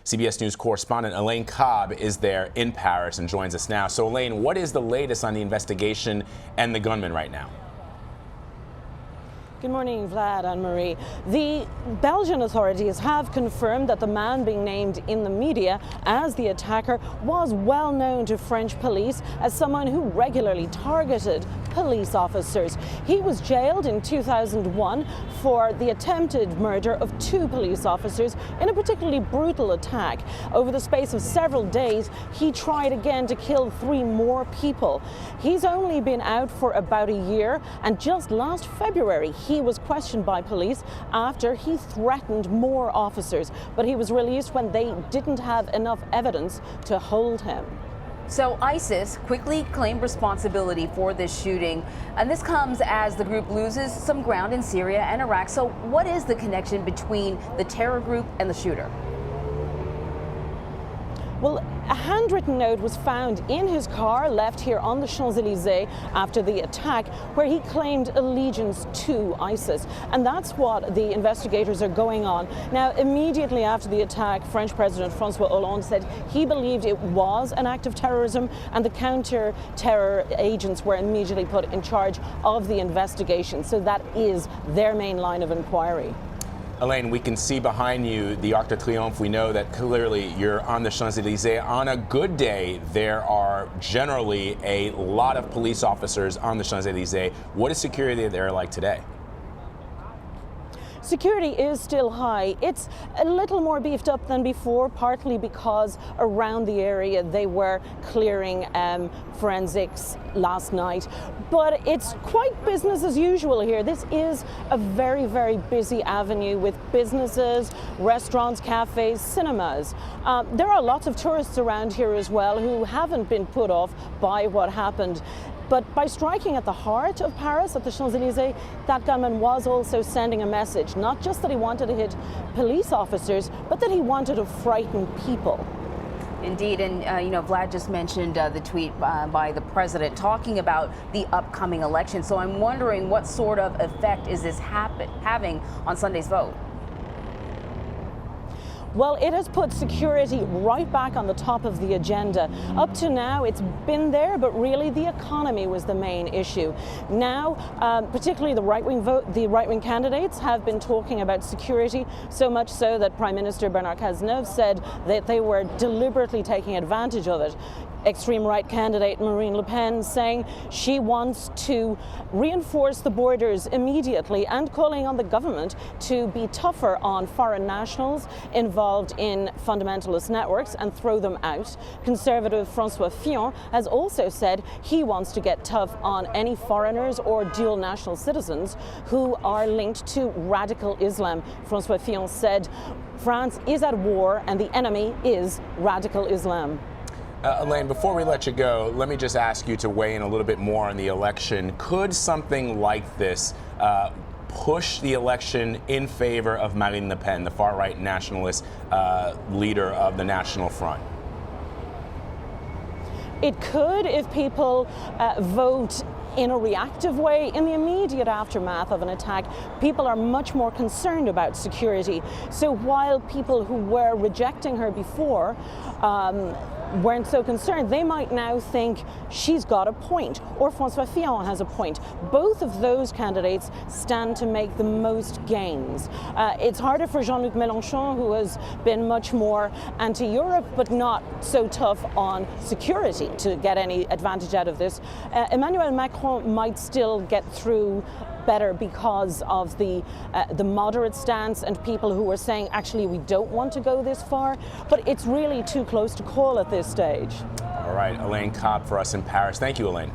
CBS News correspondent Elaine Cobbe is there in Paris and joins us now. So Elaine, what is the latest on the investigation and the gunman right now? Good morning, Vlad and Marie. The Belgian authorities have confirmed that the man being named in the media as the attacker was well known to French police as someone who regularly targeted police officers. He was jailed in 2001 for the attempted murder of 2 police officers in a particularly brutal attack. Over the space of several days, he tried again to kill 3 more people. He's only been out for about a year, and just last February, he was questioned by police after he threatened more officers, but he was released when they didn't have enough evidence to hold him. So ISIS quickly claimed responsibility for this shooting, and this comes as the group loses some ground in Syria and Iraq. So what is the connection between the terror group and the shooter? Well, a handwritten note was found in his car left here on the Champs-Elysees after the attack, where he claimed allegiance to ISIS. And that's what the investigators are going on. Now, immediately after the attack, French President François Hollande said he believed it was an act of terrorism, and the counter-terror agents were immediately put in charge of the investigation. So that is their main line of inquiry. Elaine, we can see behind you the Arc de Triomphe. We know that clearly you're on the Champs-Elysees. On a good day, there are generally a lot of police officers on the Champs-Elysees. What is security there like today? Security is still high. It's a little more beefed up than before, partly because around the area they were clearing forensics last night. But it's quite business as usual here. This is a very, very busy avenue with businesses, restaurants, cafes, cinemas. There are lots of tourists around here as well who haven't been put off by what happened. But by striking at the heart of Paris, at the Champs-Elysees, that gunman was also sending a message, not just that he wanted to hit police officers, but that he wanted to frighten people. Indeed, and Vlad just mentioned the tweet by the president talking about the upcoming election. So I'm wondering what sort of effect is this having on Sunday's vote? Well, it has put security right back on the top of the agenda. Up to now, it's been there, but really the economy was the main issue. Now, particularly the right-wing candidates have been talking about security, so much so that Prime Minister Bernard Cazeneuve said that they were deliberately taking advantage of it. Extreme right candidate Marine Le Pen saying she wants to reinforce the borders immediately and calling on the government to be tougher on foreign nationals involved in fundamentalist networks and throw them out. Conservative François Fillon has also said he wants to get tough on any foreigners or dual national citizens who are linked to radical Islam. François Fillon said France is at war and the enemy is radical Islam. Elaine, before we let you go, let me just ask you to weigh in a little bit more on the election. Could something like this push the election in favor of Marine Le Pen, the far-right nationalist leader of the National Front? It could if people vote in a reactive way. In the immediate aftermath of an attack, people are much more concerned about security. So while people who were rejecting her before weren't so concerned, they might now think she's got a point, or François Fillon has a point. Both of those candidates stand to make the most gains. It's harder for Jean-Luc Mélenchon, who has been much more anti-Europe, but not so tough on security to get any advantage out of this. Emmanuel Macron might still get through better because of the moderate stance and people who are saying, actually, we don't want to go this far. But it's really too close to call at this stage. All right, Elaine Cobbe for us in Paris. Thank you, Elaine.